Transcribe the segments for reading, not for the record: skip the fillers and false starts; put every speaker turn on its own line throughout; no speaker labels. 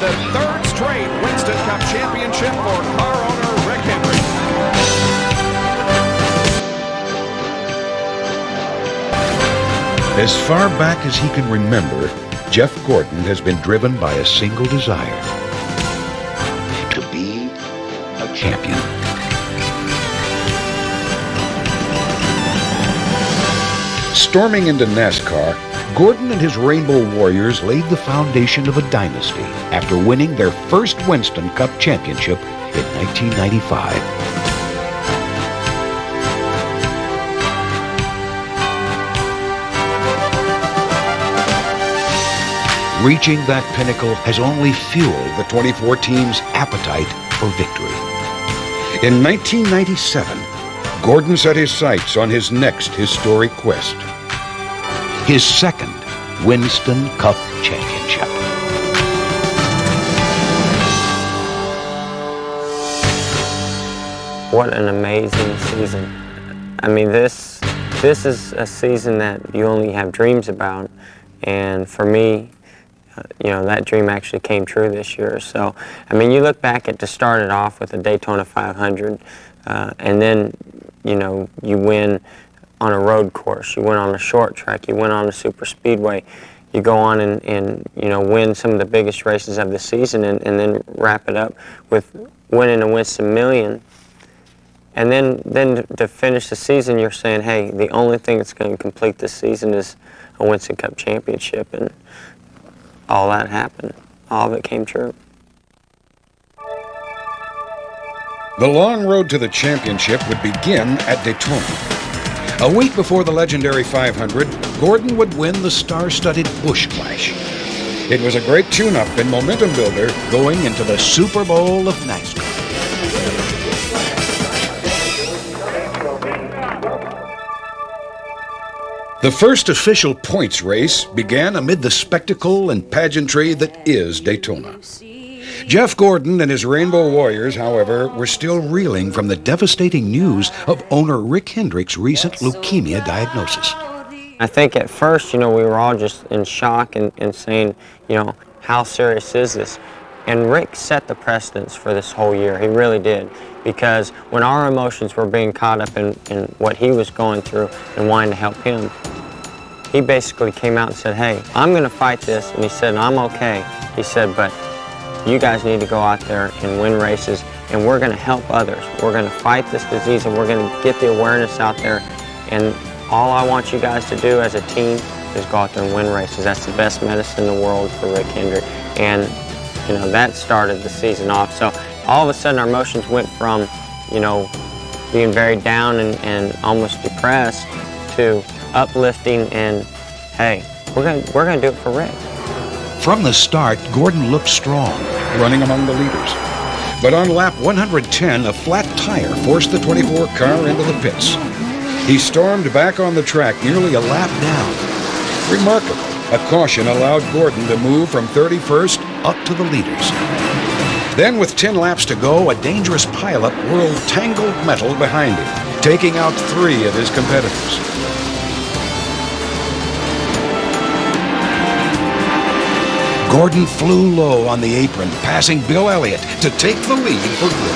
the third straight Winston Cup championship for car owner Rick Hendrick.
As far back as he can remember, Jeff Gordon has been driven by a single desire: to be a champion. Storming into NASCAR, Gordon and his Rainbow Warriors laid the foundation of a dynasty after winning their first Winston Cup championship in 1995. Reaching that pinnacle has only fueled the 24 team's appetite for victory. In 1997, Gordon set his sights on his next historic quest: his second Winston Cup championship.
What an amazing season. I mean, this is a season that you only have dreams about, and for me, you know, that dream actually came true this year. So, I mean, you look back at to start it off with the Daytona 500, and then, you know, you win on a road course, you win on a short track, you win on a super speedway, you go on and you know, win some of the biggest races of the season, and then wrap it up with winning a Winston Million. And then to finish the season, you're saying, hey, the only thing that's going to complete this season is a Winston Cup championship, and all that happened. All of it came true.
The long road to the championship would begin at Daytona. A week before the legendary 500, Gordon would win the star-studded Busch Clash. It was a great tune-up and momentum builder going into the Super Bowl of NASCAR. The first official points race began amid the spectacle and pageantry that is Daytona. Jeff Gordon and his Rainbow Warriors, however, were still reeling from the devastating news of owner Rick Hendrick's recent leukemia diagnosis.
I think at first, you know, we were all just in shock and saying, you know, how serious is this? And Rick set the precedence for this whole year. He really did. Because when our emotions were being caught up in what he was going through and wanting to help him, he basically came out and said, hey, I'm going to fight this. And he said, I'm okay. He said, but you guys need to go out there and win races, and we're going to help others. We're going to fight this disease, and we're going to get the awareness out there. And all I want you guys to do as a team is go out there and win races. That's the best medicine in the world for Rick Hendrick. And, you know, that started the season off. So all of a sudden our emotions went from, you know, being very down and almost depressed to uplifting and, hey, we're gonna do it for Rick.
From the start, Gordon looked strong, running among the leaders. But on lap 110, a flat tire forced the 24 car into the pits. He stormed back on the track nearly a lap down. Remarkably, a caution allowed Gordon to move from 31st up to the leaders. Then, with 10 laps to go, a dangerous pileup whirled tangled metal behind him, taking out 3 of his competitors. Gordon flew low on the apron, passing Bill Elliott to take the lead for good.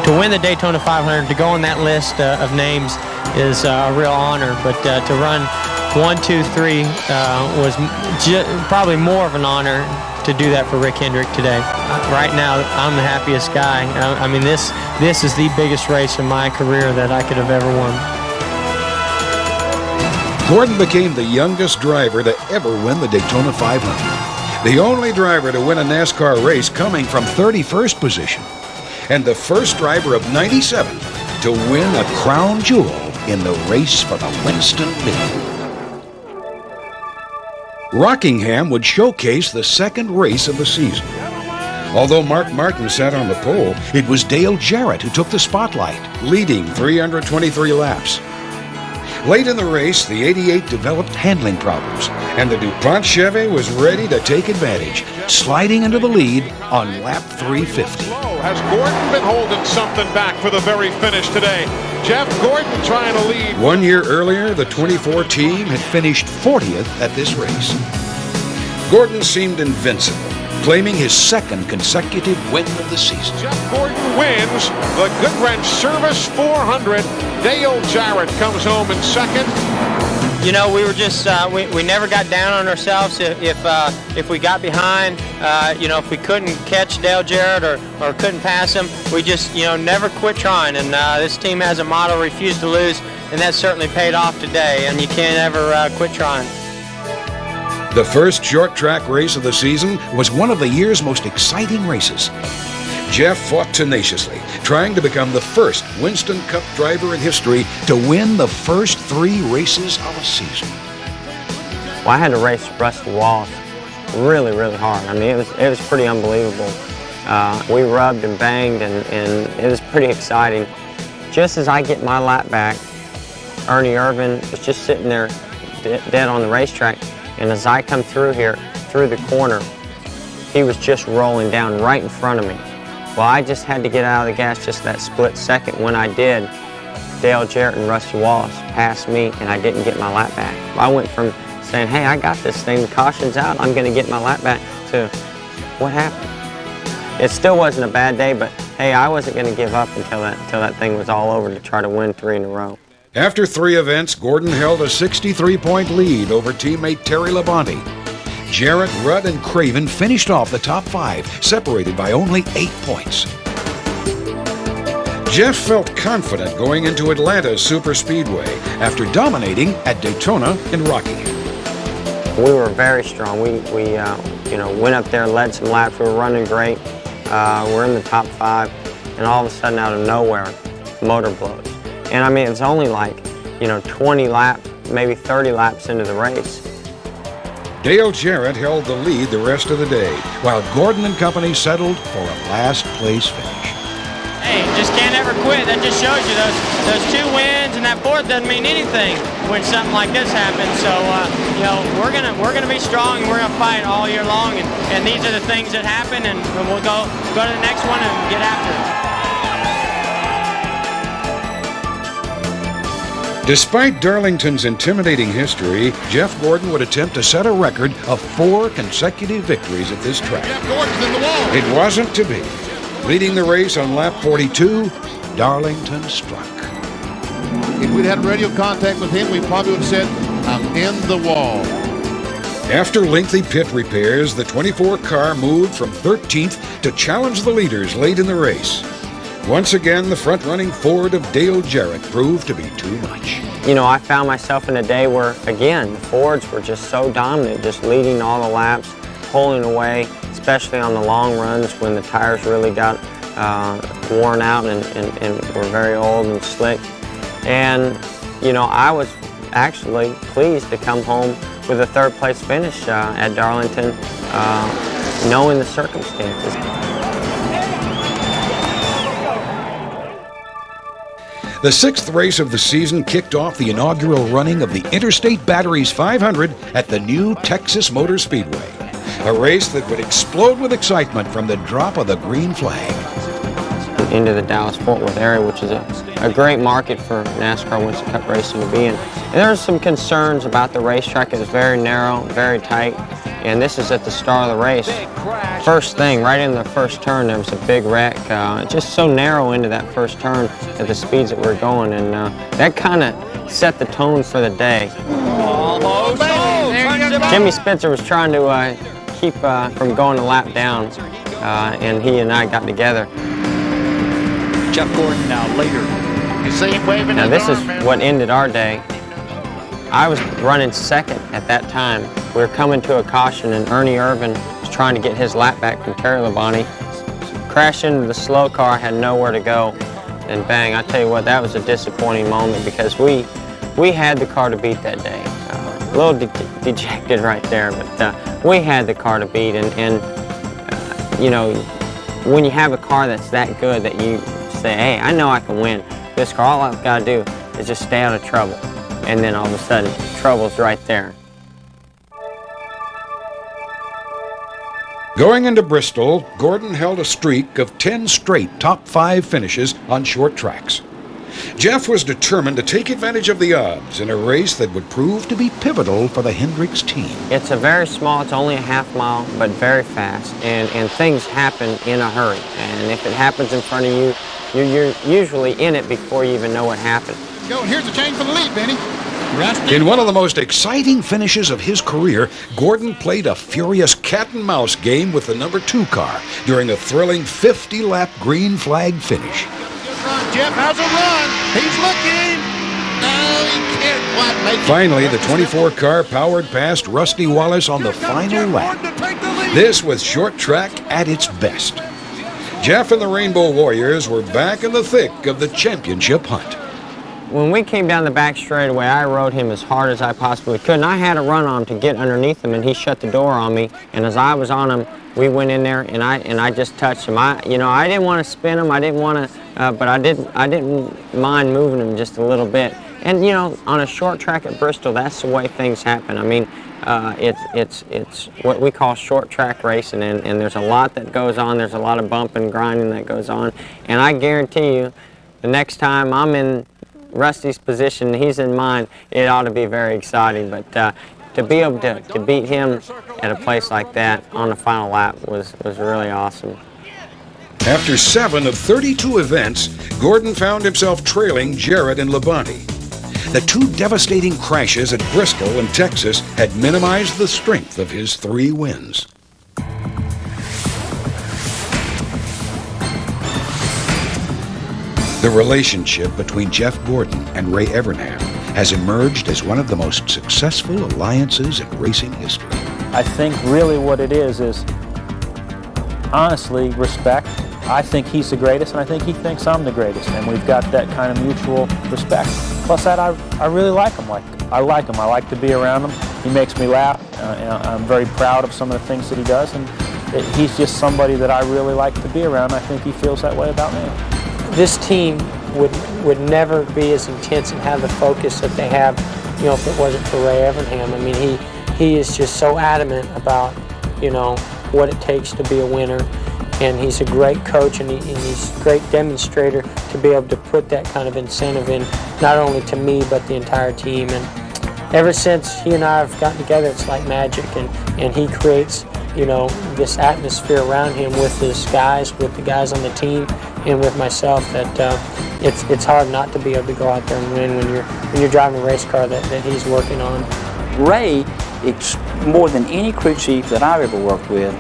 To win the Daytona 500, to go on that list of names is a real honor, but to run 1, 2, 3 was probably more of an honor to do that for Rick Hendrick today. Right now, I'm the happiest guy. I mean, this is the biggest race in my career that I could have ever won.
Gordon became the youngest driver to ever win the Daytona 500, the only driver to win a NASCAR race coming from 31st position, and the first driver of '97 to win a crown jewel in the race for the Winston Million. Rockingham would showcase the second race of the season. Although Mark Martin sat on the pole, it was Dale Jarrett who took the spotlight, leading 323 laps. Late in the race, the 88 developed handling problems, and the DuPont Chevy was ready to take advantage, sliding into the lead on lap 350.
Has Gordon been holding something back for the very finish today? Jeff Gordon trying to lead.
1 year earlier, the 24 team had finished 40th at this race. Gordon seemed invincible, claiming his second consecutive win of the season.
Jeff Gordon wins the Goodwrench Service 400. Dale Jarrett comes home in second.
You know, we were just, we never got down on ourselves if we got behind, you know, if we couldn't catch Dale Jarrett or couldn't pass him, we just, you know, never quit trying. And this team has a motto, refuse to lose, and that certainly paid off today, and you can't ever quit trying.
The first short track race of the season was one of the year's most exciting races. Jeff fought tenaciously, trying to become the first Winston Cup driver in history to win the first 3 races of a season.
Well, I had to race Rusty Wallace really, really hard. I mean, it was pretty unbelievable. We rubbed and banged, and it was pretty exciting. Just as I get my lap back, Ernie Irvin was just sitting there dead on the racetrack, and as I come through here, through the corner, he was just rolling down right in front of me. Well, I just had to get out of the gas just that split second. When I did, Dale Jarrett and Rusty Wallace passed me, and I didn't get my lap back. I went from saying, hey, I got this thing, the caution's out, I'm going to get my lap back, to what happened? It still wasn't a bad day, but hey, I wasn't going to give up until that thing was all over to try to win 3 in a row.
After 3 events, Gordon held a 63-point lead over teammate Terry Labonte. Jarrett, Rudd, and Craven finished off the top 5, separated by only 8 points. Jeff felt confident going into Atlanta's Super Speedway after dominating at Daytona and Rockingham.
We were very strong. We you know, went up there, led some laps. We were running great. We're in the top 5, and all of a sudden, out of nowhere, the motor blows. And I mean, it's only like, you know, 20 laps, maybe 30 laps into the race.
Dale Jarrett held the lead the rest of the day, while Gordon and company settled for a last-place finish.
Hey, just can't ever quit. That just shows you those 2 wins, and that 4th doesn't mean anything when something like this happens. So, you know, we're gonna be strong, and we're gonna fight all year long. And these are the things that happen, and we'll go to the next one and get after it.
Despite Darlington's intimidating history, Jeff Gordon would attempt to set a record of 4 consecutive victories at this track.
Jeff Gordon's in the wall.
It wasn't to be. Leading the race on lap 42, Darlington struck.
If we'd had radio contact with him, we probably would have said, I'm in the wall.
After lengthy pit repairs, the 24 car moved from 13th to challenge the leaders late in the race. Once again, the front-running Ford of Dale Jarrett proved to be too much.
You know, I found myself in a day where, again, the Fords were just so dominant, just leading all the laps, pulling away, especially on the long runs when the tires really got worn out and were very old and slick. And, you know, I was actually pleased to come home with a 3rd-place finish at Darlington, knowing the circumstances.
The 6th race of the season kicked off the inaugural running of the Interstate Batteries 500 at the new Texas Motor Speedway, a race that would explode with excitement from the drop of the green flag.
Into the Dallas-Fort Worth area, which is a great market for NASCAR Winston Cup racing to be in. And there are some concerns about the racetrack. It was very narrow, very tight, and this is at the start of the race. First thing, right in the first turn, there was a big wreck. Just so narrow into that first turn at the speeds that we're going, and that kind of set the tone for the day.
Almost.
Jimmy Spencer was trying to keep from going a lap down, and he and I got together.
Jeff Gordon now later. You see him waving
Now
his
this is
arm, man.
what ended our day. I was running 2nd at that time. We were coming to a caution, and Ernie Irvin was trying to get his lap back from Terry Labonte. Crashed into the slow car, had nowhere to go, and bang, I tell you what, that was a disappointing moment because we had the car to beat that day. A little dejected right there, but we had the car to beat, and you know, when you have a car that's that good that you say, hey, I know I can win this car, all I've got to do is just stay out of trouble. And then all of a sudden, trouble's right there.
Going into Bristol, Gordon held a streak of 10 straight top 5 finishes on short tracks. Jeff was determined to take advantage of the odds in a race that would prove to be pivotal for the Hendricks team.
It's a very small, it's only a half mile, but very fast, and things happen in a hurry. And if it happens in front of you, you're usually in it before you even know what happened.
Go, and here's the chain for the lead, Benny. Rusty.
In one of the most exciting finishes of his career, Gordon played a furious cat-and-mouse game with the number 2 car during a thrilling 50-lap green flag finish.
Jeff has a run. He's looking. No, he can't quite make it.
Finally, the 24 car powered past Rusty Wallace on the final lap. This was short track at its best. Jeff and the Rainbow Warriors were back in the thick of the championship hunt.
When we came down the back straightaway, I rode him as hard as I possibly could, and I had a run on him to get underneath him, and he shut the door on me. And as I was on him, we went in there, and I just touched him. I didn't want to spin him. I didn't want to, but I didn't mind moving him just a little bit. And on a short track at Bristol, that's the way things happen. I mean, it's what we call short track racing, and there's a lot that goes on. There's a lot of bumping, grinding that goes on, and I guarantee you, the next time I'm in Rusty's position, he's in mine, it ought to be very exciting. But to be able to beat him at a place like that on the final lap was really awesome.
After 7 of 32 events, Gordon found himself trailing Jarrett and Labonte. The 2 devastating crashes at Bristol and Texas had minimized the strength of his 3 wins. The relationship between Jeff Gordon and Ray Evernham has emerged as one of the most successful alliances in racing history.
I think really what it is honestly respect. I think he's the greatest, and I think he thinks I'm the greatest, and we've got that kind of mutual respect. Plus that I really like him. I like to be around him. He makes me laugh. I'm very proud of some of the things that he does, and he's just somebody that I really like to be around. I think he feels that way about me.
This team would never be as intense and have the focus that they have, if it wasn't for Ray Evernham. I mean, he is just so adamant about, what it takes to be a winner. And he's a great coach, and he's a great demonstrator to be able to put that kind of incentive in, not only to me, but the entire team. And ever since he and I have gotten together, it's like magic, and he creates, this atmosphere around him with his guys, with the guys on the team, and with myself, that it's hard not to be able to go out there and win when you're driving a race car that he's working on.
Ray, it's more than any crew chief that I've ever worked with,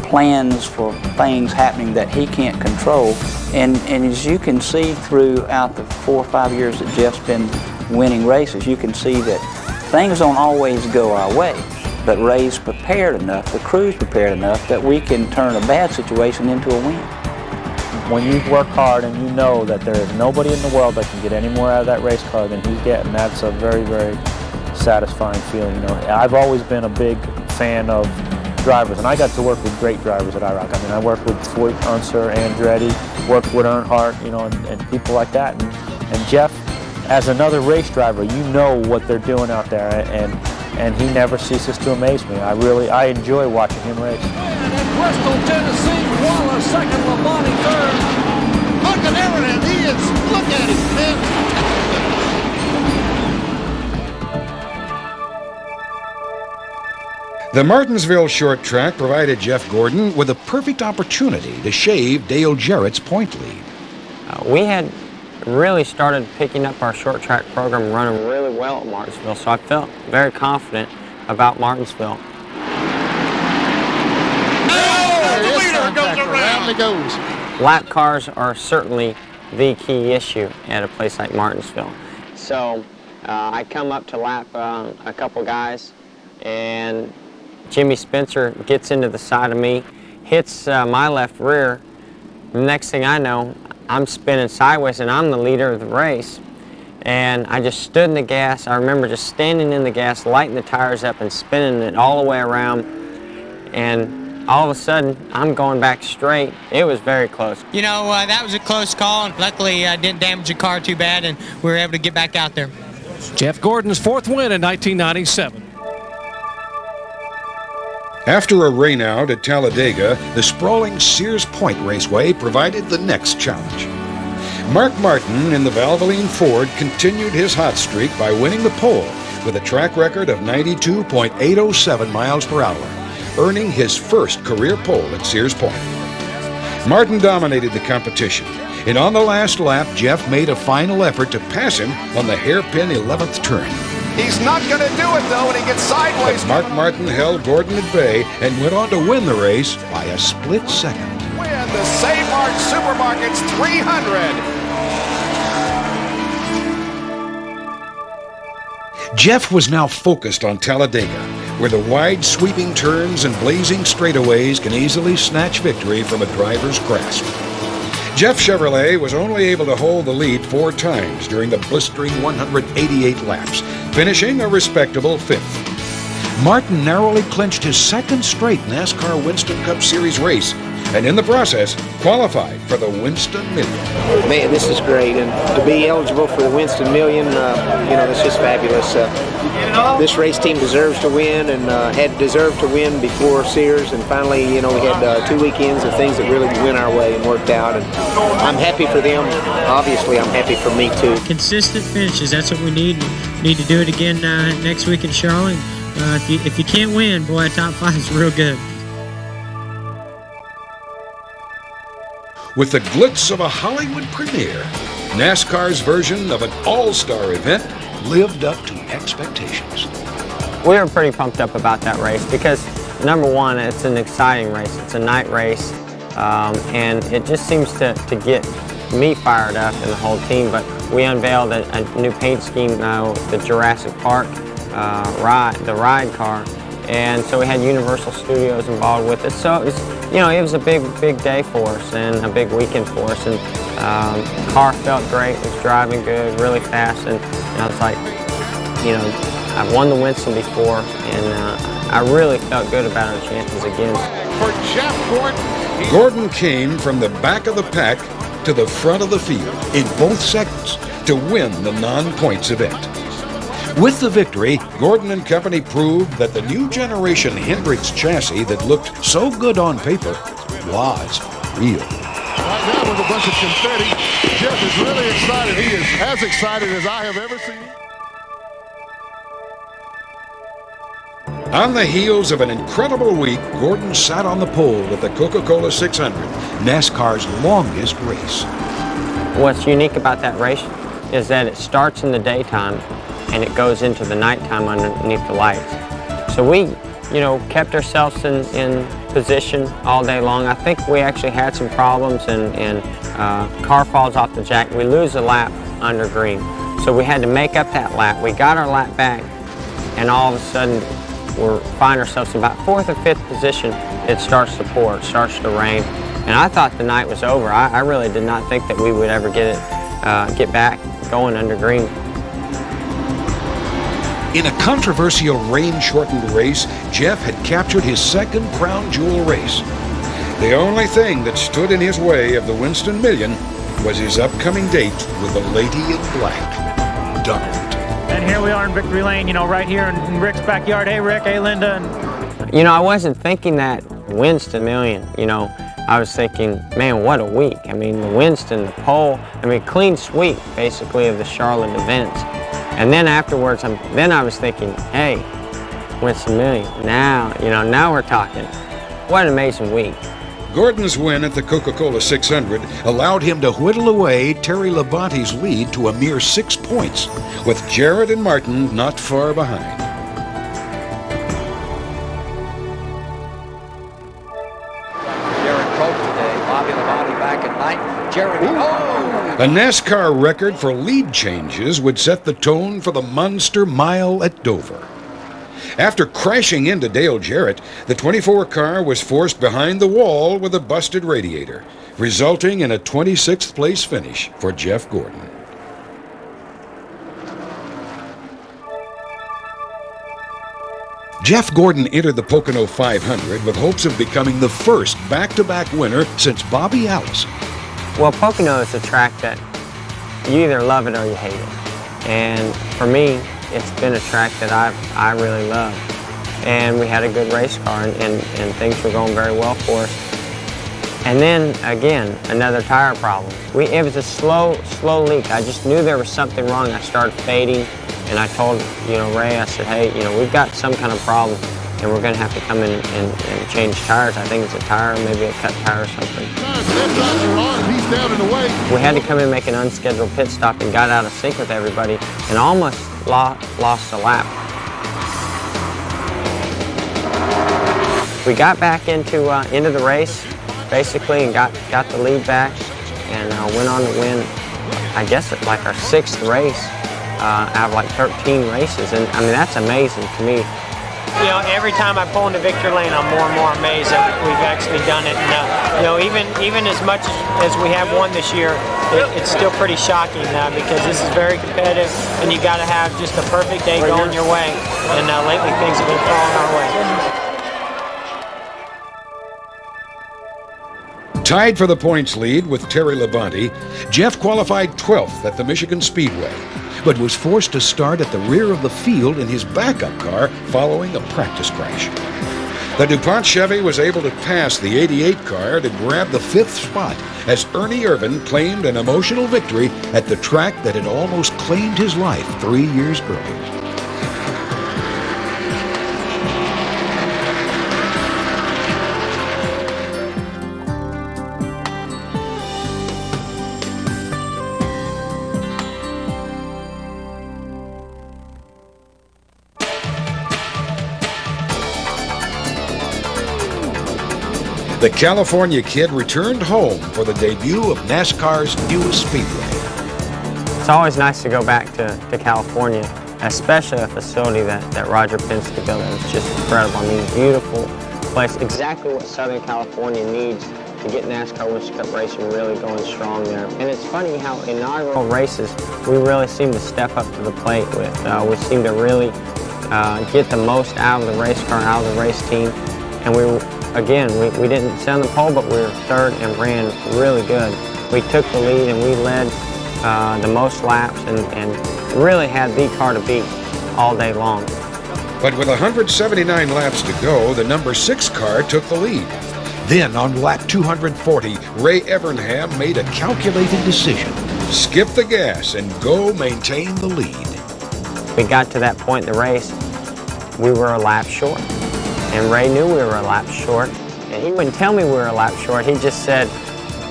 plans for things happening that he can't control. And as you can see throughout the 4 or 5 years that Jeff's been winning races, you can see that things don't always go our way. But Ray's prepared enough, the crew's prepared enough, that we can turn a bad situation into a win.
When you work hard and you know that there is nobody in the world that can get any more out of that race car than he's getting, that's a very, very satisfying feeling. I've always been a big fan of drivers, and I got to work with great drivers at IROC. I mean, I worked with Foyt, Unser, Andretti, worked with Earnhardt, and people like that. And Jeff, as another race driver, you know what they're doing out there, and he never ceases to amaze me. I enjoy watching him race.
And in Bristol, Tennessee, Wallace second, Labonte third.
Look at Evernham. He is. Look at him, man.
The Martinsville short track provided Jeff Gordon with a perfect opportunity to shave Dale Jarrett's point lead.
We had really started picking up our short track program, running really well at Martinsville, so I felt very confident about Martinsville.
The leader goes around. He goes.
Lap cars are certainly the key issue at a place like Martinsville. So I come up to lap a couple guys, and Jimmy Spencer gets into the side of me, hits my left rear. The next thing I know, I'm spinning sideways, and I'm the leader of the race. And I just stood in the gas. I remember just standing in the gas, lighting the tires up and spinning it all the way around. And all of a sudden, I'm going back straight. It was very close.
That was a close call, and luckily I didn't damage the car too bad, and we were able to get back out there.
Jeff Gordon's 4th win in 1997.
After a rainout at Talladega, the sprawling Sears Point Raceway provided the next challenge. Mark Martin in the Valvoline Ford continued his hot streak by winning the pole with a track record of 92.807 miles per hour, earning his first career pole at Sears Point. Martin dominated the competition, and on the last lap, Jeff made a final effort to pass him on the hairpin 11th turn.
He's not going to do it, though, and he gets sideways.
But Mark Martin held Gordon at bay and went on to win the race by a split second.
Win the Save Mart Supermarkets 300.
Jeff was now focused on Talladega, where the wide sweeping turns and blazing straightaways can easily snatch victory from a driver's grasp. Jeff Chevrolet was only able to hold the lead 4 times during the blistering 188 laps, finishing a respectable 5th. Martin narrowly clinched his 2nd straight NASCAR Winston Cup Series race, and in the process, qualified for the Winston Million.
Man, this is great, and to be eligible for the Winston Million, that's just fabulous. This race team deserves to win, and had deserved to win before Sears, and finally, we had 2 weekends of things that really went our way and worked out, and I'm happy for them. Obviously, I'm happy for me, too.
Consistent finishes, that's what we need. We need to do it again next week in Charlotte. If you can't win, boy, top 5 is real good.
With the glitz of a Hollywood premiere, NASCAR's version of an all-star event lived up to expectations.
We were pretty pumped up about that race because, number one, it's an exciting race. It's a night race, and it just seems to get me fired up and the whole team. But we unveiled a new paint scheme, the Jurassic Park the ride car. And so we had Universal Studios involved with it. So it was, it was a big day for us and a big weekend for us. And the car felt great. It was driving good, really fast. And I was like, I've won the Winston before, and I really felt good about our chances again.
For Jeff Gordon.
Gordon came from the back of the pack to the front of the field in both segments to win the non-points event. With the victory, Gordon and company proved that the new generation Hendricks chassis that looked so good on paper was real.
Right now with a bunch of confetti, Jeff is really excited. He is as excited as I have ever seen.
On the heels of an incredible week, Gordon sat on the pole at the Coca-Cola 600, NASCAR's longest race.
What's unique about that race is that it starts in the daytime and it goes into the nighttime underneath the lights. So we, kept ourselves in position all day long. I think we actually had some problems and car falls off the jack. We lose a lap under green. So we had to make up that lap. We got our lap back, and all of a sudden we find ourselves in about 4th or 5th position. It starts to pour, it starts to rain. And I thought the night was over. I really did not think that we would ever get back going under green.
In a controversial rain-shortened race, Jeff had captured his 2nd crown jewel race. The only thing that stood in his way of the Winston Million was his upcoming date with the Lady in Black, Donald.
And here we are in Victory Lane, right here in Rick's backyard. Hey, Rick. Hey, Linda.
I wasn't thinking that Winston Million, I was thinking, man, what a week. I mean, the Winston, the pole, clean sweep, basically, of the Charlotte events. And then afterwards, I was thinking, hey, Winston Million, now we're talking. What an amazing week.
Gordon's win at the Coca-Cola 600 allowed him to whittle away Terry Labonte's lead to a mere 6 points, with Jarrett and Martin not far behind. A NASCAR record for lead changes would set the tone for the Monster Mile at Dover. After crashing into Dale Jarrett, the 24 car was forced behind the wall with a busted radiator, resulting in a 26th place finish for Jeff Gordon. Jeff Gordon entered the Pocono 500 with hopes of becoming the first back-to-back winner since Bobby Allison.
Well, Pocono is a track that you either love it or you hate it. And for me, it's been a track that I really love. And we had a good race car, and things were going very well for us. And then, again, another tire problem. It was a slow leak. I just knew there was something wrong. I started fading, and I told, Ray, I said, hey, we've got some kind of problem, and we're going to have to come in and change tires. I think it's a tire, maybe a cut tire or something.
He's down and away.
We had to come in and make an unscheduled pit stop and got out of sync with everybody and almost lost a lap. We got back into the race, basically, and got the lead back, and went on to win, I guess, like our 6th race out of like 13 races, and I mean, that's amazing to me.
Every time I pull into victory lane, I'm more and more amazed that we've actually done it. And even as much as we have won this year, it's still pretty shocking because this is very competitive, and you got to have just a perfect day going your way. And lately, things have been falling our way.
Tied for the points lead with Terry Labonte, Jeff qualified 12th at the Michigan Speedway, but was forced to start at the rear of the field in his backup car following a practice crash. The DuPont Chevy was able to pass the 88 car to grab the 5th spot as Ernie Irvin claimed an emotional victory at the track that had almost claimed his life 3 years earlier. The California kid returned home for the debut of NASCAR's newest speedway.
It's always nice to go back to California, especially a facility that Roger Penske built. It's just incredible. I mean, beautiful place, exactly what Southern California needs to get NASCAR Winston Cup racing really going strong there. And it's funny how inaugural races, we really seem to step up to the plate with. We seem to really get the most out of the race car, out of the race team. And we didn't sit on the pole, but we were 3rd and ran really good. We took the lead and we led the most laps and really had the car to beat all day long.
But with 179 laps to go, the number 6 car took the lead. Then on lap 240, Ray Evernham made a calculated decision. Skip the gas and go maintain the lead.
We got to that point in the race, we were a lap short. And Ray knew we were a lap short, and he wouldn't tell me we were a lap short. He just said,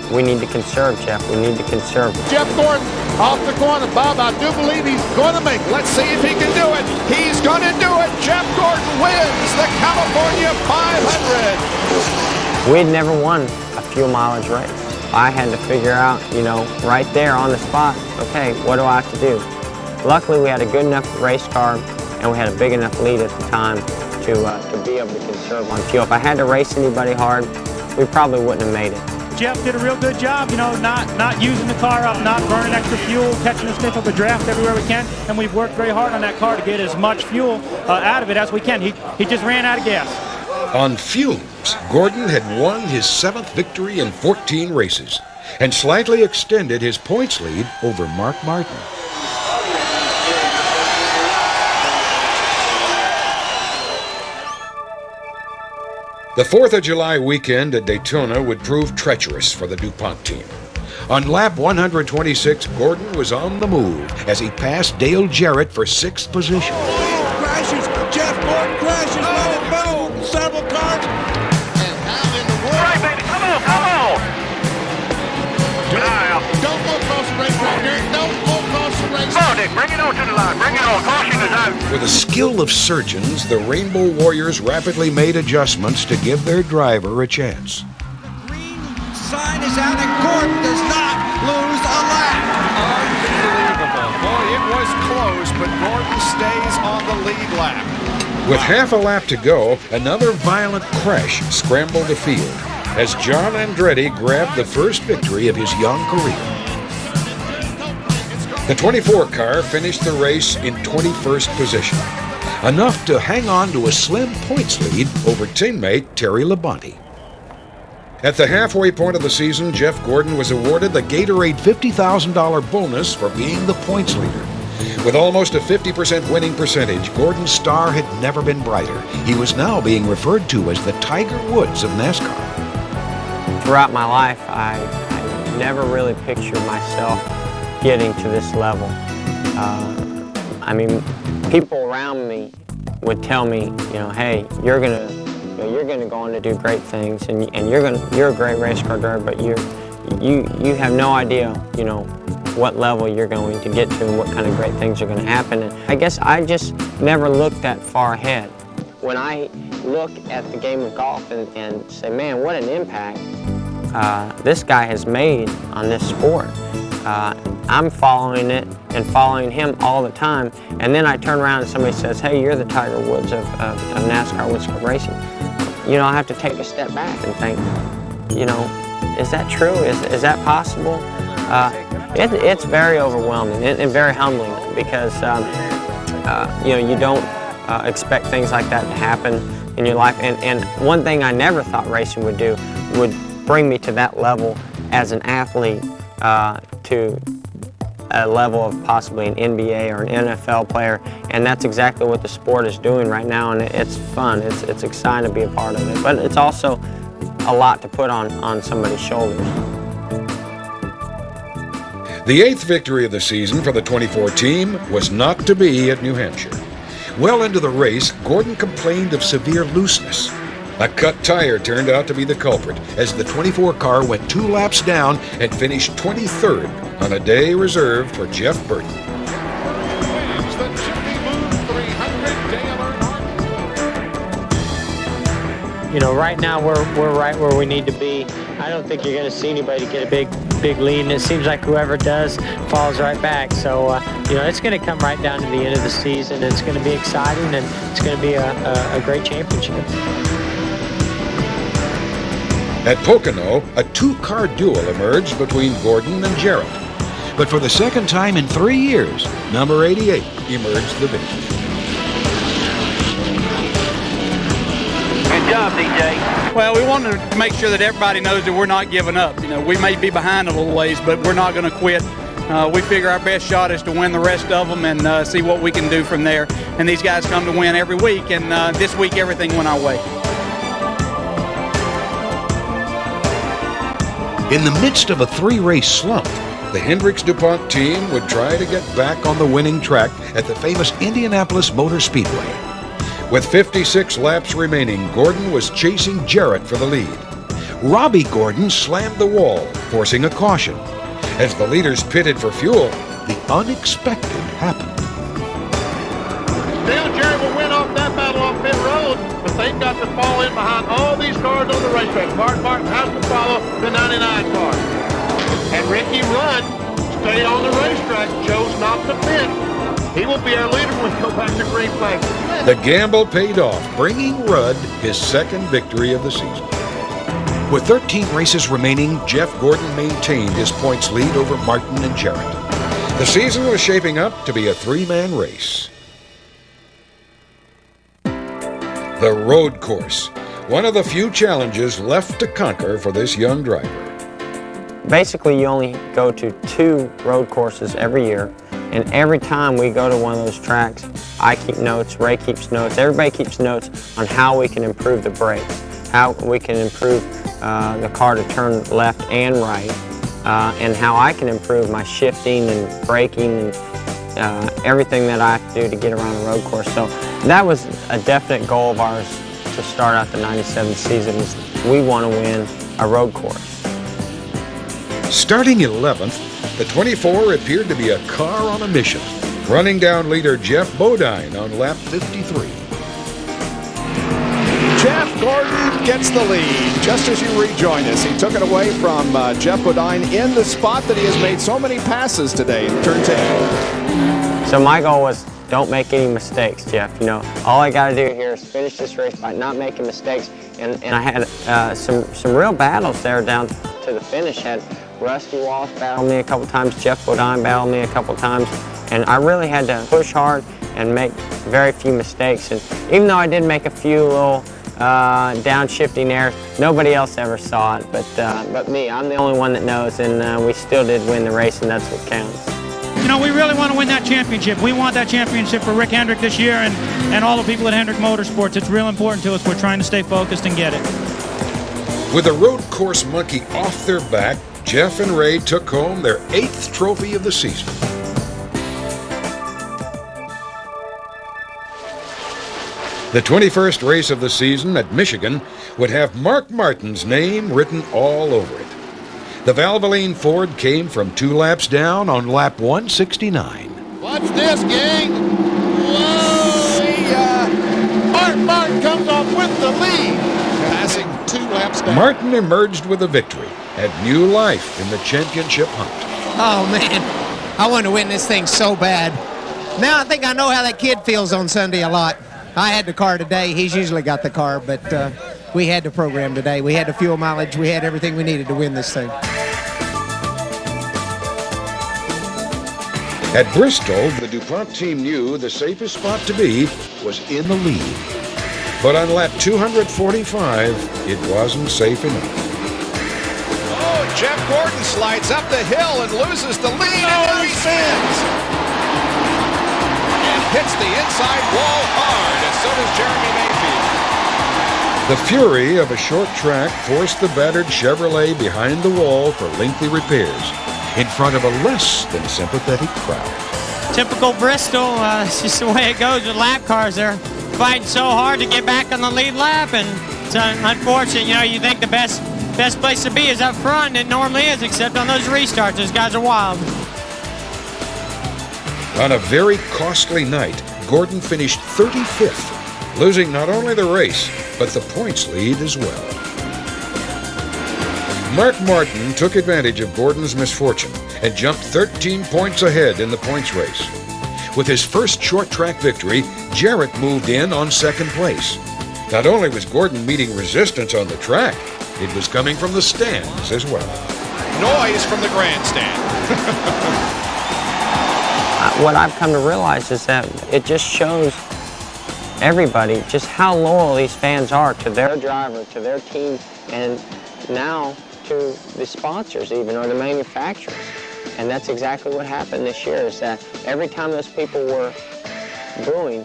we need to conserve, Jeff. We need to conserve.
Jeff Gordon off the corner. Bob, I do believe he's going to make it.
Let's see if he can do it. He's going to do it. Jeff Gordon wins the California 500.
We'd never won a fuel mileage race. I had to figure out, right there on the spot, okay, what do I have to do? Luckily, we had a good enough race car, and we had a big enough lead at the time to be able to conserve on fuel. If I had to race anybody hard, we probably wouldn't have made it.
Jeff did a real good job, not using the car up, not burning extra fuel, catching the sniff of the draft everywhere we can, and we've worked very hard on that car to get as much fuel out of it as we can. He just ran out of gas.
On fumes, Gordon had won his 7th victory in 14 races and slightly extended his points lead over Mark Martin. The 4th of July weekend at Daytona would prove treacherous for the DuPont team. On lap 126, Gordon was on the move as he passed Dale Jarrett for 6th position.
Crashes. Jeff Gordon crashes. Boom. Several cars.
And how in the world?
Right, baby. Come on.
Don't go across the racetrack, Derek. Don't go across the racetrack.
Come on, Dick. Bring it on to the line. Bring it on. Caution is out.
With the skill of surgeons, the Rainbow Warriors rapidly made adjustments to give their driver a chance.
Green sign is out and Gordon does not lose a lap. Unbelievable. Boy, it was close, but Gordon stays on the lead lap.
With half a lap to go, another violent crash scrambled the field as John Andretti grabbed the first victory of his young career. The 24 car finished the race in 21st position, enough to hang on to a slim points lead over teammate Terry Labonte. At the halfway point of the season, Jeff Gordon was awarded the Gatorade $50,000 bonus for being the points leader. With almost a 50% winning percentage, Gordon's star had never been brighter. He was now being referred to as the Tiger Woods of NASCAR.
throughout my life, I never really pictured myself getting to this level. I mean, people around me would tell me, you know, hey, you're gonna go on to do great things, and you're a great race car driver, but you have no idea, you know, what level you're going to get to and what kind of great things are going to happen. And I guess I just never looked that far ahead. When I look at the game of golf and say, man, what an impact this guy has made on this sport. I'm following it and following him all the time, and then I turn around and somebody says, hey, you're the Tiger Woods of NASCAR Winston Cup Racing. You know, I have to take a step back and think, you know, is that true? Is that possible? It's very overwhelming and very humbling because, you know, you don't expect things like that to happen in your life. And one thing I never thought racing would do would bring me to that level as an athlete, to a level of possibly an NBA or an NFL player, and that's exactly what the sport is doing right now, and it's fun. It's exciting to be a part of it, but it's also a lot to put on somebody's shoulders.
The 8th victory of the season for the 24 team was not to be at New Hampshire. Well into the race, Gordon complained of severe looseness. A cut tire turned out to be the culprit as the 24 car went 2 laps down and finished 23rd on a day reserved for Jeff Burton.
Wins the Chimney Moon 300 Dale Earnhardt.
You know, right now we're right where we need to be. I don't think you're going to see anybody get a big lead, and it seems like whoever does falls right back. So, you know, it's going to come right down to the end of the season. It's going to be exciting, and it's going to be a great championship.
At Pocono, a 2-car duel emerged between Gordon and Jarrett. But for the second time in 3 years, number 88 emerged the victor.
Good job, DJ. Well, we wanted to make sure that everybody knows that we're not giving up. You know, we may be behind a little ways, but we're not going to quit. We figure our best shot is to win the rest of them and see what we can do from there. And these guys come to win every week, and this week everything went our way.
In the midst of a 3-race slump, the Hendricks-DuPont team would try to get back on the winning track at the famous Indianapolis Motor Speedway. With 56 laps remaining, Gordon was chasing Jarrett for the lead. Robbie Gordon slammed the wall, forcing a caution. As the leaders pitted for fuel, the unexpected happened.
Still, Jarrett will win off that battle on pit road, but they've got to fall in behind all these cars on the racetrack. Mark Martin has to follow the 99 car. And Ricky Rudd stayed on the racetrack, chose not to pit. He will be our leader when we go back to green flag.
The gamble paid off, bringing Rudd his second victory of the season. With 13 races remaining, Jeff Gordon maintained his points lead over Martin and Jarrett. The season was shaping up to be a 3-man race. The road course, one of the few challenges left to conquer for this young driver.
Basically, you only go to 2 road courses every year, and every time we go to one of those tracks, I keep notes, Ray keeps notes, everybody keeps notes on how we can improve the brakes, how we can improve the car to turn left and right, and how I can improve my shifting and braking and everything that I have to do to get around a road course. So that was a definite goal of ours to start out the 97 season, is we want to win a road course.
Starting 11th, the 24 appeared to be a car on a mission, running down leader Jeff Bodine on lap 53.
Jeff Gordon gets the lead just as you rejoin us. He took it away from Jeff Bodine in the spot that he has made so many passes today in turn 10.
So my goal was, don't make any mistakes, Jeff. You know, all I got to do here is finish this race by not making mistakes. And I had some real battles there down to the finish. Had Rusty Walsh battle me a couple times, Jeff Bodine battled me a couple times, and I really had to push hard and make very few mistakes. And even though I did make a few little downshifting errors, nobody else ever saw it, but me. I'm the only one that knows, and we still did win the race, and that's what counts.
You know, we really want to win that championship. We want that championship for Rick Hendrick this year and all the people at Hendrick Motorsports. It's real important to us. We're trying to stay focused and get it.
With the road course monkey off their back, Jeff and Ray took home their 8th trophy of the season. The 21st race of the season at Michigan would have Mark Martin's name written all over it. The Valvoline Ford came from 2 laps down on lap 169.
Watch this, gang. Whoa!
See ya!
Martin comes off with the lead.
Passing 2 laps down.
Martin emerged with a victory, had new life in the championship hunt.
Oh, man. I want to win this thing so bad. Now I think I know how that kid feels on Sunday a lot. I had the car today. He's usually got the car, but we had the program today. We had the fuel mileage. We had everything we needed to win this thing.
At Bristol, the DuPont team knew the safest spot to be was in the lead. But on lap 245, it wasn't safe enough.
Oh, Jeff Gordon slides up the hill and loses the lead, and there he stands. And hits the inside wall hard, and so does Jeremy Mayfield.
The fury of a short track forced the battered Chevrolet behind the wall for lengthy repairs in front of a less than sympathetic crowd.
Typical Bristol, it's just the way it goes with lap cars. They're fighting so hard to get back on the lead lap, and it's unfortunate. You know, you think the best place to be is up front, and it normally is, except on those restarts. Those guys are wild.
On a very costly night, Gordon finished 35th, losing not only the race, but the points lead as well. Mark Martin took advantage of Gordon's misfortune and jumped 13 points ahead in the points race. With his first short track victory, Jarrett moved in on 2nd place. Not only was Gordon meeting resistance on the track, it was coming from the stands as well.
Noise from the grandstand.
What I've come to realize is that it just shows everybody just how loyal these fans are to their driver, to their team, and now to the sponsors even, or the manufacturers. And that's exactly what happened this year, is that every time those people were booing,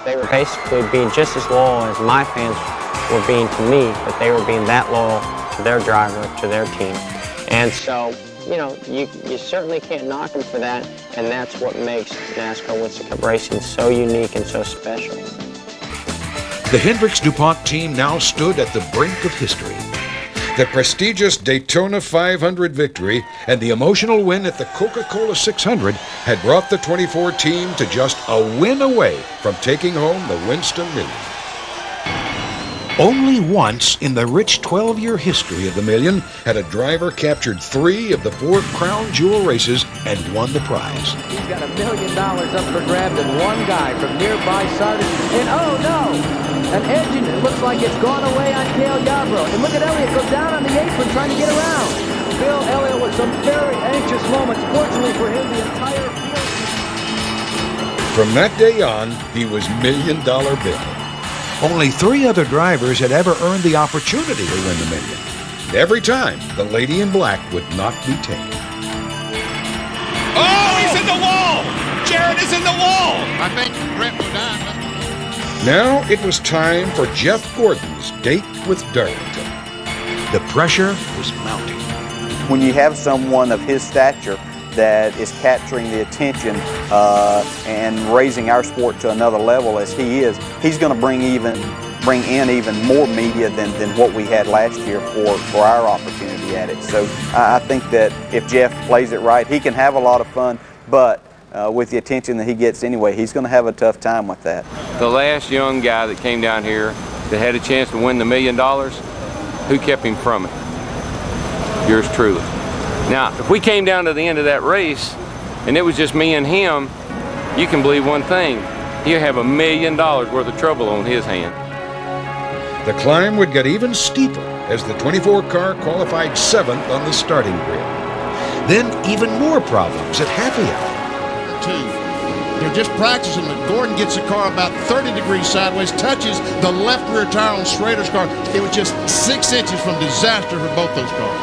they were basically being just as loyal as my fans were being to me, but they were being that loyal to their driver, to their team. And so, you know, you certainly can't knock them for that, and that's what makes NASCAR Winston Cup racing so unique and so special.
The Hendricks DuPont team now stood at the brink of history. The prestigious Daytona 500 victory and the emotional win at the Coca-Cola 600 had brought the 24 team to just a win away from taking home the Winston Million. Only once in the rich 12-year history of the Million had a driver captured 3 of the 4 crown jewel races and won the prize.
He's got $1 million up for grabs, and one guy from nearby started, and oh no! An engine, it looks like it's gone away on Cale Yarbrough. And look at Elliott go down on the apron trying to get around. Bill Elliott with some very anxious moments. Fortunately for him, the entire field.
From that day on, he was $1 million Bill. Only 3 other drivers had ever earned the opportunity to win the million. And every time, the lady in black would not be taken.
Oh, he's in the wall! Jarrett is in the wall!
I think Brett was done.
Now it was time for Jeff Gordon's date with Darlington. The pressure was mounting.
When you have someone of his stature that is capturing the attention and raising our sport to another level as he is, he's going to bring in even more media than what we had last year for our opportunity at it. So I think that if Jeff plays it right, he can have a lot of fun, but with the attention that he gets anyway, he's going to have a tough time with that.
The last young guy that came down here that had a chance to win the $1 million, who kept him from it? Yours truly. Now, if we came down to the end of that race and it was just me and him, you can believe one thing, he'll have $1 million worth of trouble on his hand.
The climb would get even steeper as the 24 car qualified 7th on the starting grid. Then even more problems at happy hour.
They're just practicing, but Gordon gets the car about 30 degrees sideways, touches the left rear tire on Schrader's car. It was just 6 inches from disaster for both those cars.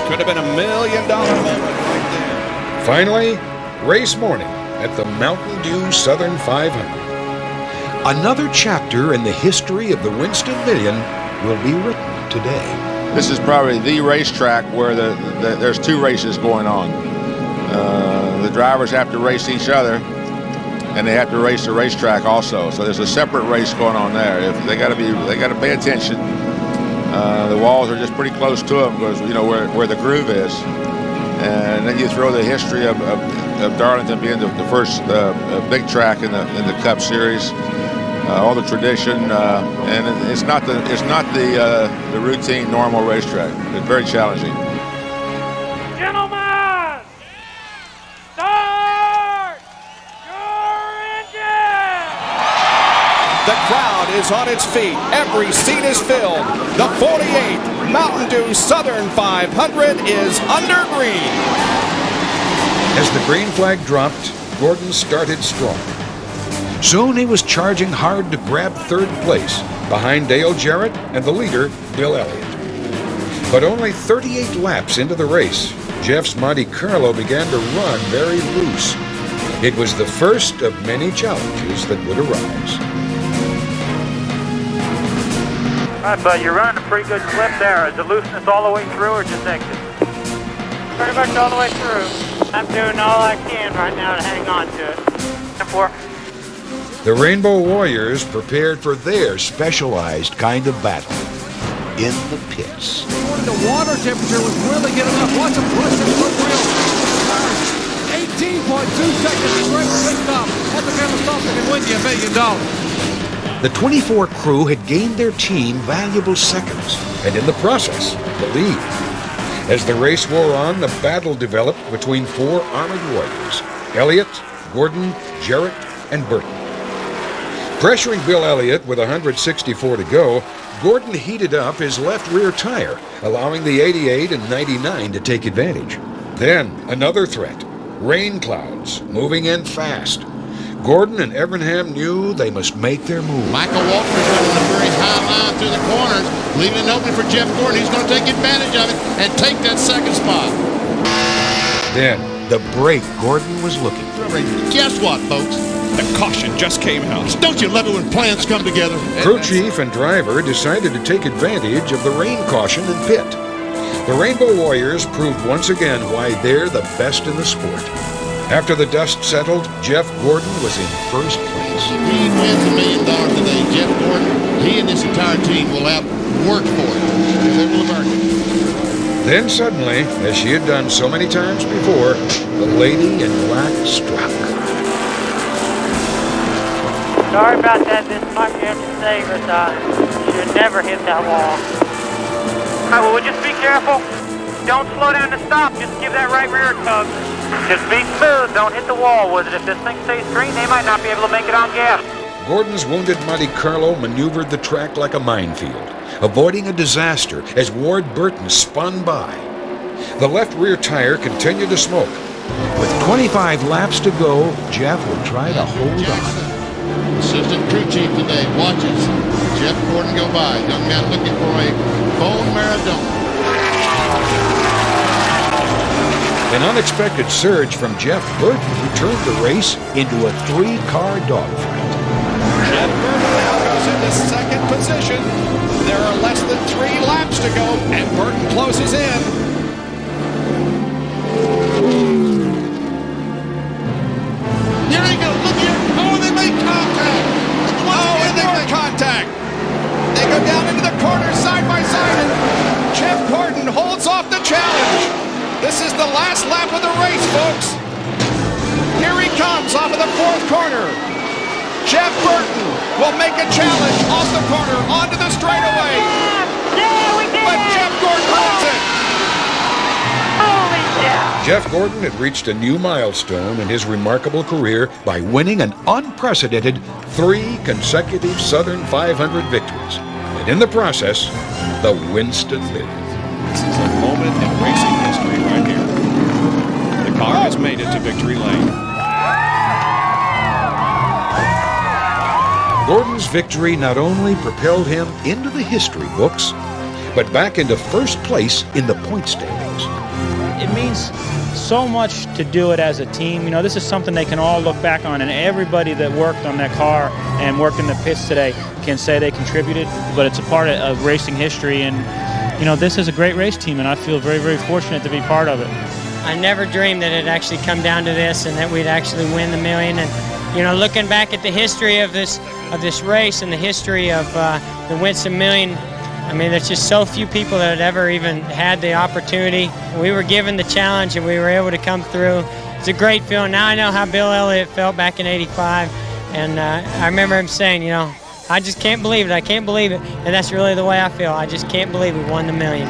Could have been $1 million moment right there.
Finally, race morning at the Mountain Dew Southern 500. Another chapter in the history of the Winston Million will be written today.
this is probably the racetrack where there's two races going on. The drivers have to race each other, and they have to race the racetrack also. So there's a separate race going on there. If they got to pay attention. The walls are just pretty close to them because you know where the groove is. And then you throw the history of Darlington being the first big track in the Cup Series, all the tradition, and it's not the routine normal racetrack. It's very challenging.
Gentlemen, start your engine!
The crowd is on its feet. Every seat is filled. The 48th Mountain Dew Southern 500 is under green.
As the green flag dropped, Gordon started strong. Soon he was charging hard to grab third place, behind Dale Jarrett and the leader, Bill Elliott. But only 38 laps into the race, Jeff's Monte Carlo began to run very loose. It was the first of many challenges that would arise.
All right, bud, you're running a pretty good clip there. Is the looseness all the way through or just exit?
Pretty much all the way through. I'm doing all I can right now to hang on to it.
The Rainbow Warriors prepared for their specialized kind of battle in the pits.
The water temperature was really getting up. Watch them push the foot rail. 18.2 seconds straight pit stop. That's the kind of stuff that can win you $1 million.
The 24 crew had gained their team valuable seconds, and in the process, the lead. As the race wore on, the battle developed between four armored warriors: Elliott, Gordon, Jarrett, and Burton. Pressuring Bill Elliott with 164 to go, Gordon heated up his left rear tire, allowing the 88 and 99 to take advantage. Then, another threat: rain clouds, moving in fast. Gordon and Evernham knew they must make their move.
Michael Walker is running a very high line through the corners, leaving an opening for Jeff Gordon. He's going to take advantage of it and take that second spot.
Then, the break Gordon was looking for.
Guess what, folks?
The caution just came out.
Don't you love it when plans come together?
Crew chief and driver decided to take advantage of the rain caution and pit. The Rainbow Warriors proved once again why they're the best in the sport. After the dust settled, Jeff Gordon was in first place.
If he wins $1 million today, Jeff Gordon, he and this entire team will have worked for it. They will have earned it.
Then suddenly, as she had done so many times before, the lady in black struck.
Sorry about that. This might be have to say, but you should never hit that wall.
All right, well, just be careful. Don't slow down to stop. Just give that right rear a tug. Just be smooth. Don't hit the wall with it. If this thing stays green, they might not be able to make it on gas.
Gordon's wounded Monte Carlo maneuvered the track like a minefield, avoiding a disaster as Ward Burton spun by. The left rear tire continued to smoke. With 25 laps to go, Jeff will try to hold on.
Assistant crew chief today watches Jeff Gordon go by. Young man looking for a bone marrow donor.
An unexpected surge from Jeff Burton who turned the race into a three-car dogfight.
Jeff Burton now goes into second position. There are less than 3 laps to go, and Burton closes in.
Here he goes. Look here. Oh, they make contact.
Oh, and they make contact. They go down into the corner side by side, and Jeff Gordon holds off the challenge. This is the last lap of the race, folks. Here he comes off of the 4th corner. Jeff Burton will make a challenge off the corner onto the straightaway.
Yeah, we did.
But Jeff Gordon wins it.
Holy cow.
Jeff Gordon had reached a new milestone in his remarkable career by winning an unprecedented 3 consecutive Southern 500 victories. And in the process, the Winston Million.
This is a moment in racing history right here. The car has made it to victory lane.
Gordon's victory not only propelled him into the history books, but back into first place in the point standings.
It means so much to do it as a team. You know, this is something they can all look back on, and everybody that worked on that car and worked in the pits today can say they contributed, but it's a part of racing history. And you know, this is a great race team, and I feel very, very fortunate to be part of it.
I never dreamed that it'd actually come down to this and that we'd actually win the million. And you know, looking back at the history of this race and the history of the Winston Million, I mean, there's just so few people that had ever even had the opportunity. We were given the challenge and we were able to come through. It's a great feeling. Now I know how Bill Elliott felt back in '85, and I remember him saying, you know, I just can't believe it. I can't believe it. And that's really the way I feel. I just can't believe we won the million.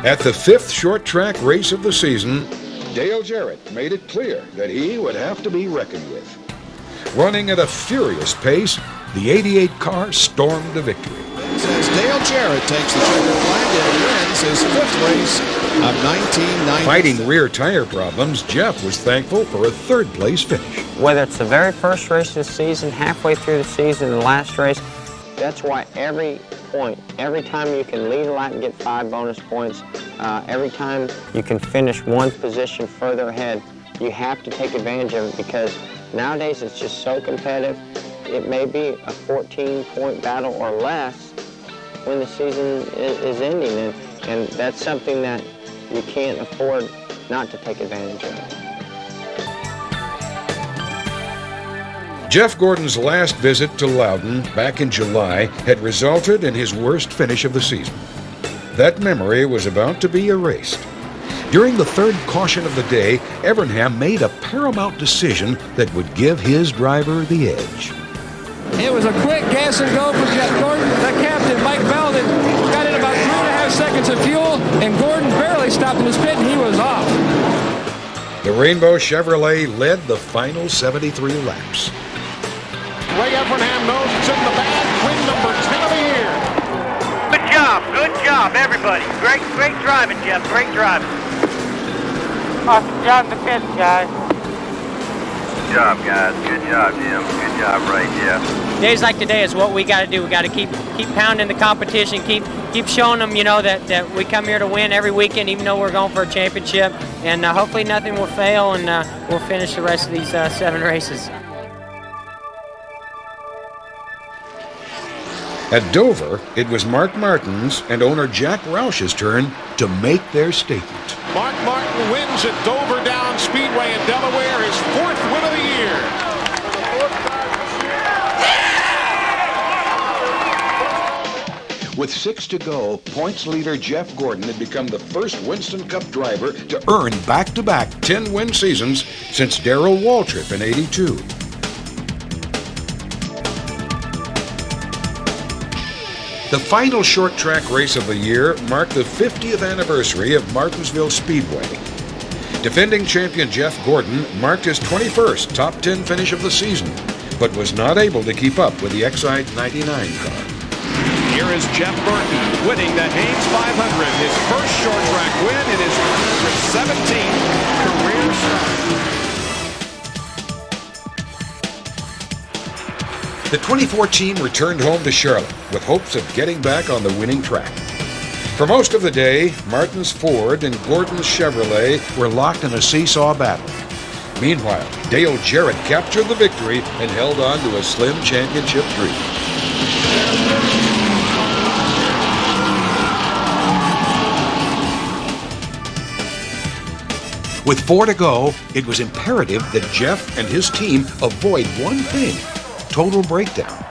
At the 5th short track race of the season, Dale Jarrett made it clear that he would have to be reckoned with. Running at a furious pace, the '88 car stormed to victory.
As Dale Jarrett takes the checkered flag and wins his 5th race of 1990.
Fighting rear tire problems, Jeff was thankful for a 3rd place finish.
Whether it's the very first race of the season, halfway through the season, the last race, that's why every point, every time you can lead a lap and get 5 bonus points, every time you can finish 1 position further ahead, you have to take advantage of it, because nowadays it's just so competitive. It may be a 14-point battle or less when the season is ending, and that's something that you can't afford not to take advantage of.
Jeff Gordon's last visit to Loudon back in July had resulted in his worst finish of the season. That memory was about to be erased. During the 3rd caution of the day, Evernham made a paramount decision that would give his driver the edge.
It was a quick gas and go for Jeff Gordon. That captain, Mike Belden, got in about 3.5 seconds of fuel, and Gordon barely stopped in his pit, and he was off.
The Rainbow Chevrolet led the final 73 laps.
Ray Evernham knows it's in the bag. Win number 10 of the year.
Good job, everybody. Great driving, Jeff. Great driving.
Awesome job in the pits, guys.
Good job, guys. Good job, Jim. Good job, Ray, Jeff.
Days like today is what we got to do. We got to keep pounding the competition, keep showing them, you know, that we come here to win every weekend, even though we're going for a championship. And hopefully nothing will fail, and we'll finish the rest of these 7 races.
At Dover, it was Mark Martin's and owner Jack Roush's turn to make their statement.
Mark Martin wins at Dover Down Speedway in Delaware, his 4th win of the year.
With 6 to go, points leader Jeff Gordon had become the first Winston Cup driver to earn back-to-back 10-win seasons since Darrell Waltrip in '82. The final short track race of the year marked the 50th anniversary of Martinsville Speedway. Defending champion Jeff Gordon marked his 21st top 10 finish of the season, but was not able to keep up with the Excite 99 car.
Here is Jeff Burton winning the Haynes 500, his first short track win in his 117th career start.
The 24 team returned home to Charlotte with hopes of getting back on the winning track. For most of the day, Martin's Ford and Gordon's Chevrolet were locked in a seesaw battle. Meanwhile, Dale Jarrett captured the victory and held on to a slim championship dream. With 4 to go, it was imperative that Jeff and his team avoid one thing: total breakdown.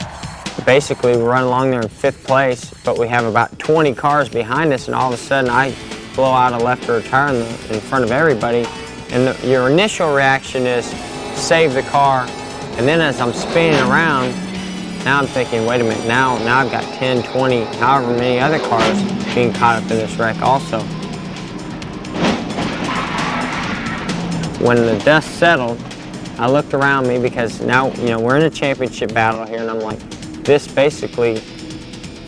Basically, we run along there in 5th place, but we have about 20 cars behind us, and all of a sudden I blow out a left rear tire in front of everybody. And your initial reaction is save the car, and then as I'm spinning around, now I'm thinking, wait a minute, now I've got 10, 20, however many other cars being caught up in this wreck also. When the dust settled, I looked around me because now, you know, we're in a championship battle here, and I'm like, this basically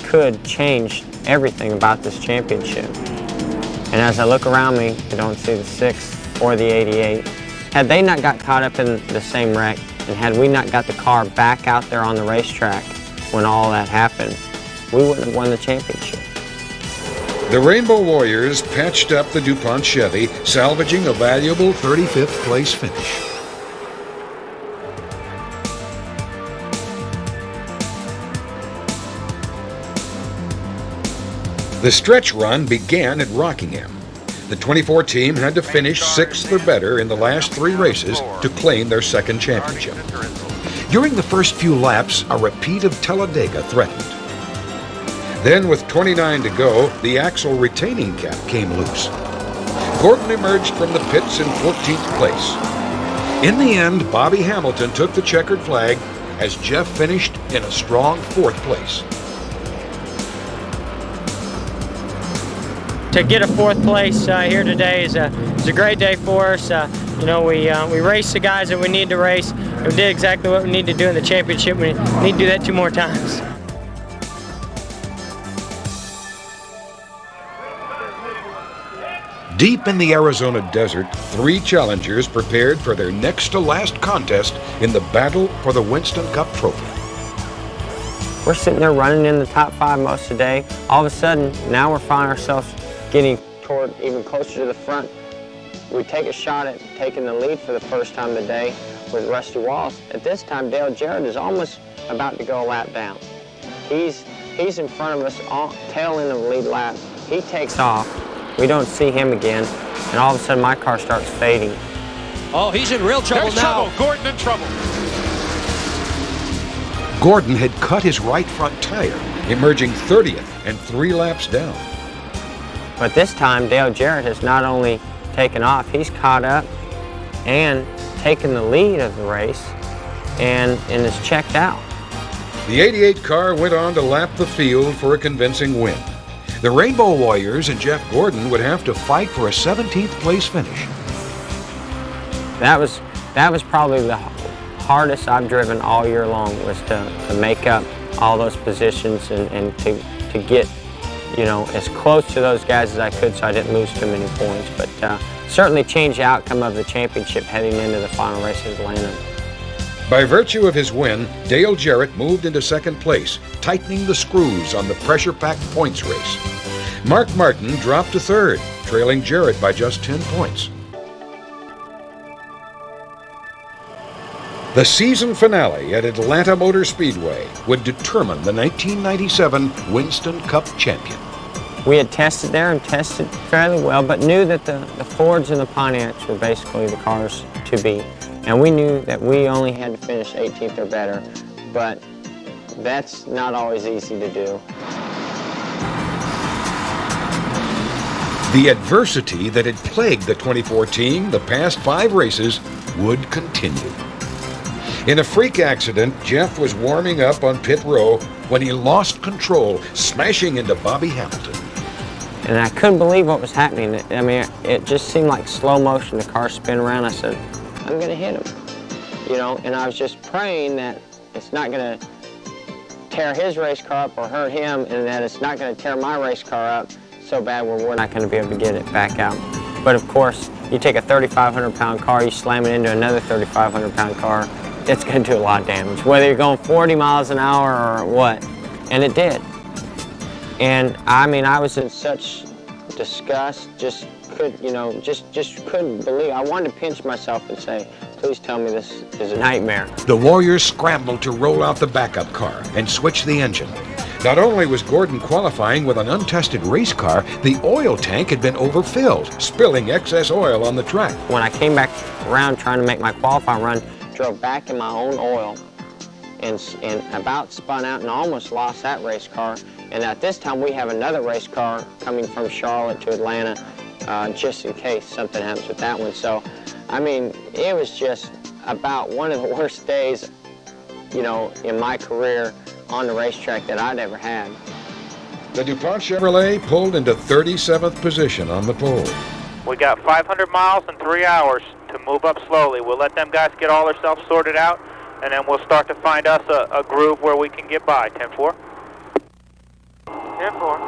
could change everything about this championship. And as I look around me, I don't see the 6 or the 88. Had they not got caught up in the same wreck, and had we not got the car back out there on the racetrack when all that happened, we wouldn't have won the championship.
The Rainbow Warriors patched up the DuPont Chevy, salvaging a valuable 35th place finish. The stretch run began at Rockingham. The 24 team had to finish 6th or better in the last 3 races to claim their second championship. During the first few laps, a repeat of Talladega threatened. Then, with 29 to go, the axle retaining cap came loose. Gordon emerged from the pits in 14th place. In the end, Bobby Hamilton took the checkered flag as Jeff finished in a strong 4th place.
To get a 4th place here today is a great day for us. You know, we raced the guys that we need to race, and we did exactly what we need to do in the championship. We need to do that 2 more times.
Deep in the Arizona desert, 3 challengers prepared for their next to last contest in the battle for the Winston Cup trophy.
We're sitting there running in the top 5 most of the day. All of a sudden, now we're finding ourselves getting toward even closer to the front. We take a shot at taking the lead for the first time of the day with Rusty Walls. At this time, Dale Jarrett is almost about to go a lap down. He's in front of us, tail end of the lead lap. He takes off. We don't see him again, and all of a sudden my car starts fading.
Oh, he's in real trouble now.
Trouble. Gordon in trouble.
Gordon had cut his right front tire, emerging 30th and 3 laps down.
But this time, Dale Jarrett has not only taken off, he's caught up and taken the lead of the race and is checked out.
The 88 car went on to lap the field for a convincing win. The Rainbow Warriors and Jeff Gordon would have to fight for a 17th place finish.
That was probably the hardest I've driven all year long, was to make up all those positions and to get, you know, as close to those guys as I could so I didn't lose too many points. But certainly changed the outcome of the championship heading into the final race of Atlanta.
By virtue of his win, Dale Jarrett moved into 2nd place, tightening the screws on the pressure-packed points race. Mark Martin dropped to 3rd, trailing Jarrett by just 10 points. The season finale at Atlanta Motor Speedway would determine the 1997 Winston Cup champion.
We had tested there and tested fairly well, but knew that the Fords and the Pontiacs were basically the cars to beat. And we knew that we only had to finish 18th or better, but that's not always easy to do.
The adversity that had plagued the 2014, the past 5 races, would continue. In a freak accident, Jeff was warming up on pit row when he lost control, smashing into Bobby Hamilton.
And I couldn't believe what was happening. I mean, it just seemed like slow motion, the car spin around. I said, I'm gonna hit him, you know, and I was just praying that it's not gonna tear his race car up or hurt him, and that it's not gonna tear my race car up so bad where we're not gonna be able to get it back out. But of course, you take a 3,500-pound car, you slam it into another 3,500-pound car, it's gonna do a lot of damage, whether you're going 40 miles an hour or what, and it did. And I mean, I was in such disgust, just couldn't believe. I wanted to pinch myself and say, please tell me this is a nightmare.
The Warriors scrambled to roll out the backup car and switch the engine. Not only was Gordon qualifying with an untested race car, the oil tank had been overfilled, spilling excess oil on the track.
When I came back around trying to make my qualifying run, drove back in my own oil and about spun out and almost lost that race car. And at this time, we have another race car coming from Charlotte to Atlanta, just in case something happens with that one. So, I mean, it was just about one of the worst days, you know, in my career on the racetrack that I'd ever had.
The DuPont Chevrolet pulled into 37th position on the pole.
We got 500 miles and 3 hours to move up slowly. We'll let them guys get all themselves sorted out, and then we'll start to find us a groove where we can get by. 10-4. 10-4.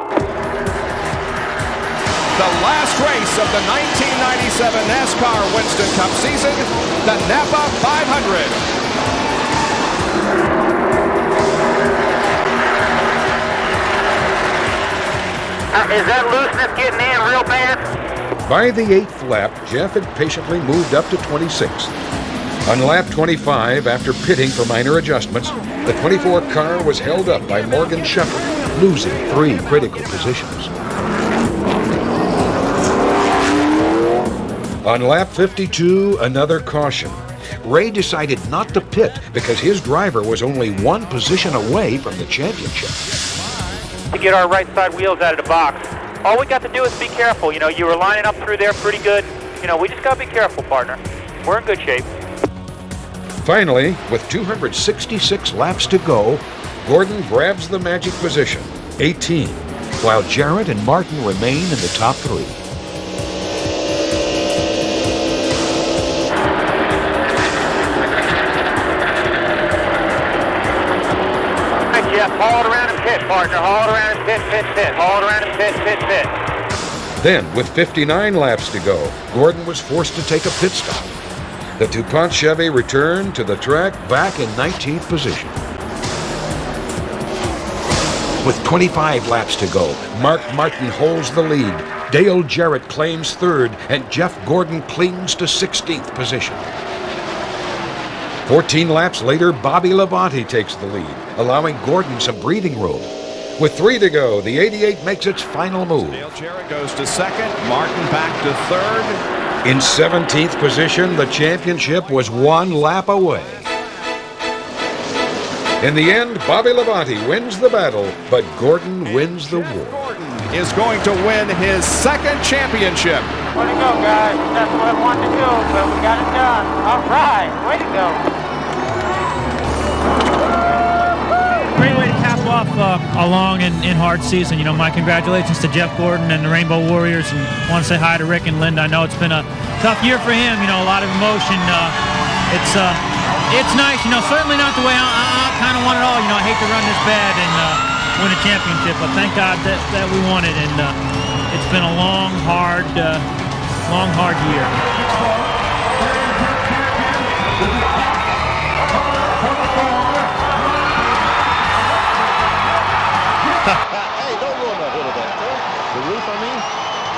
The last race of the 1997 NASCAR Winston Cup season, the Napa 500.
Is that looseness getting in real bad?
By the 8th lap, Jeff had patiently moved up to 26th. On lap 25, after pitting for minor adjustments, the 24 car was held up by Morgan Shepherd, losing 3 critical positions. On lap 52, another caution. Ray decided not to pit because his driver was only one position away from the championship.
To get our right side wheels out of the box. All we got to do is be careful. You know, you were lining up through there pretty good. You know, we just got to be careful, partner. We're in good shape.
Finally, with 266 laps to go, Gordon grabs the magic position, 18, while Jarrett and Martin remain in the top 3.
Jeff, haul it around and pit, partner. Haul it around and pit, pit, pit. Haul it around and pit, pit, pit.
Then, with 59 laps to go, Gordon was forced to take a pit stop. The DuPont Chevy returned to the track back in 19th position. With 25 laps to go, Mark Martin holds the lead. Dale Jarrett claims 3rd, and Jeff Gordon clings to 16th position. 14 laps later, Bobby Labonte takes the lead, allowing Gordon some breathing room. With 3 to go, the 88 makes its final move.
Dale Jarrett goes to 2nd, Martin back to 3rd.
In 17th position, the championship was 1 lap away. In the end, Bobby Labonte wins the battle, but Gordon wins the war.
Gordon is going to win his 2nd championship.
Way to go, guys. That's what I wanted to do, but we got it done. All right, way to go.
Great way to cap off a long and hard season. You know, my congratulations to Jeff Gordon and the Rainbow Warriors, and I want to say hi to Rick and Linda. I know it's been a tough year for him. You know, a lot of emotion. It's nice. You know, certainly not the way I kind of want it all. You know, I hate to run this bad and win a championship, but thank God that we won it. And it's been a long, hard year.
Hey, don't ruin the hood of that truck. The roof, I mean.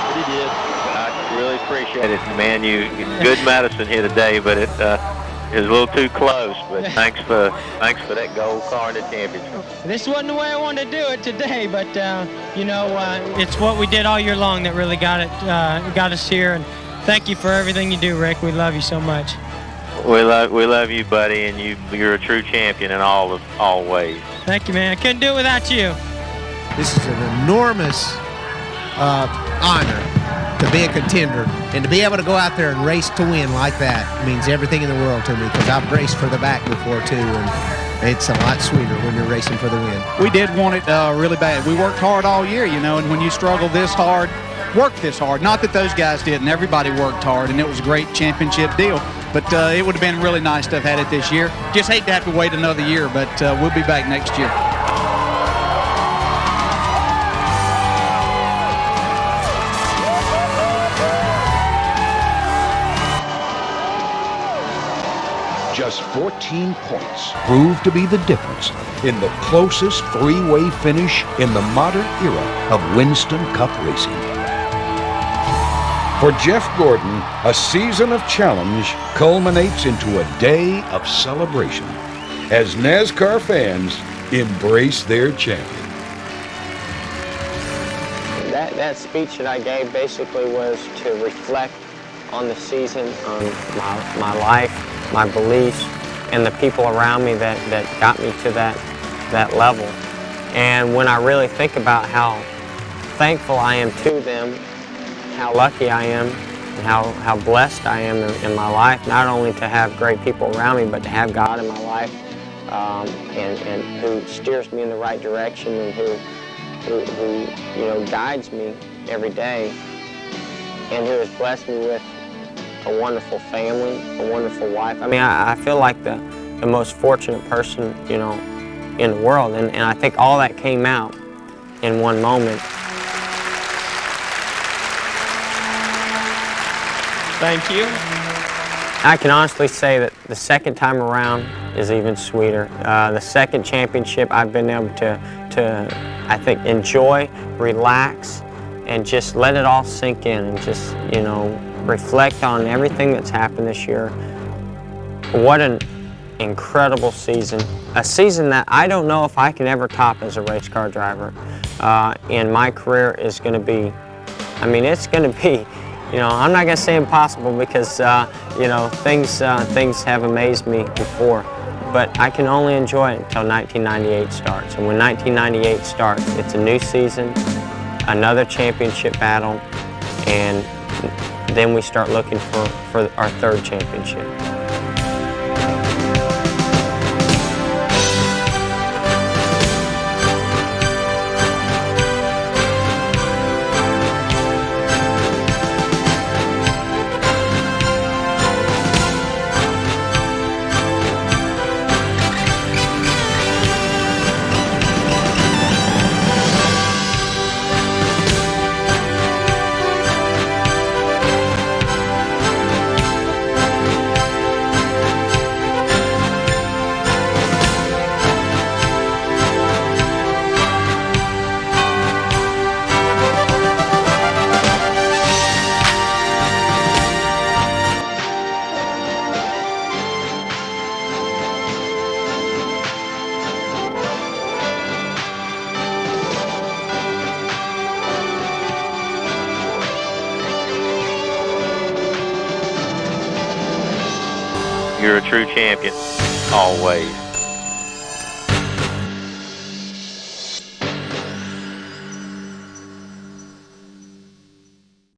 But he did.
I really appreciate it, man. You good medicine here today, but it was a little too close. But thanks for that gold car in the championship.
This wasn't the way I wanted to do it today, but you know, it's what we did all year long that really got us here. And thank you for everything you do, Rick. We love you so much.
We love you, buddy, and you're a true champion in all ways.
Thank you, man. I couldn't do it without you.
This is an enormous honor to be a contender, and to be able to go out there and race to win like that means everything in the world to me, because I've raced for the back before too, and it's a lot sweeter when you're racing for the win.
We did want it really bad. We worked hard all year, you know, and when you struggle this hard, work this hard, not that those guys didn't, everybody worked hard, and it was a great championship deal, but it would have been really nice to have had it this year. Just hate to have to wait another year, but we'll be back next year.
Just 14 points proved to be the difference in the closest 3-way finish in the modern era of Winston Cup racing. For Jeff Gordon, a season of challenge culminates into a day of celebration as NASCAR fans embrace their champion.
That speech that I gave basically was to reflect on the season, on my life, my beliefs, and the people around me that got me to that level. And when I really think about how thankful I am to them, how lucky I am, and how blessed I am in my life, not only to have great people around me, but to have God in my life, and who steers me in the right direction, and who you know, guides me every day, and who has blessed me with a wonderful family, a wonderful wife. I mean, I feel like the most fortunate person, you know, in the world, and I think all that came out in one moment.
Thank you.
I can honestly say that the second time around is even sweeter. The second championship, I've been able to I think, enjoy, relax, and just let it all sink in, and just, you know, reflect on everything that's happened this year. What an incredible season. A season that I don't know if I can ever top as a race car driver. And my career is going to be, I mean, it's going to be You know, I'm not going to say impossible because, you know, things have amazed me before. But I can only enjoy it until 1998 starts. And when 1998 starts, it's a new season, another championship battle, and then we start looking for our third championship.
You're a true champion, always.